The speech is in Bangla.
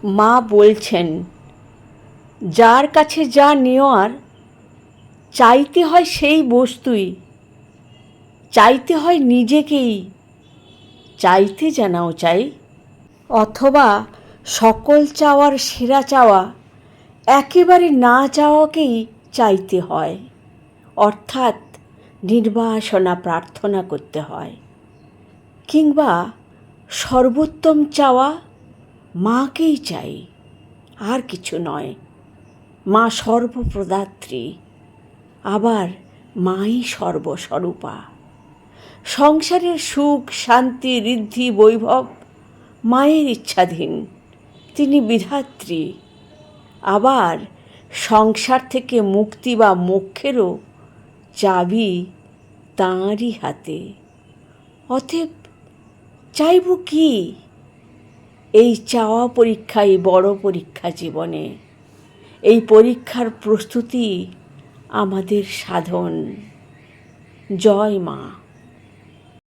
মা বলছেন, যার কাছে যা নেওয়ার চাইতে হয় সেই বস্তুই, চাইতে হয় নিজেকেই, চাইতে জানাও চাই। অথবা সকল চাওয়ার সেরা চাওয়া একেবারে না চাওয়াকেই চাইতে হয়, অর্থাৎ নির্বাসনা প্রার্থনা করতে হয়। কিংবা সর্বোত্তম চাওয়া মাকেই চাই, আর কিছু নয়। মা সর্বপ্রদাত্রী, আবার মাই সর্বস্বরূপা। সংসারের সুখ শান্তি ঋদ্ধি বৈভব মায়ের ইচ্ছাধীন, তিনি বিধাত্রী। আবার সংসার থেকে মুক্তি বা মোক্ষেরও চাবি তাঁরই হাতে। অতএব চাইব কি? এই চাওয়া পরীক্ষাই বড় পরীক্ষা জীবনে। এই পরীক্ষার প্রস্তুতি আমাদের সাধন। জয় মা।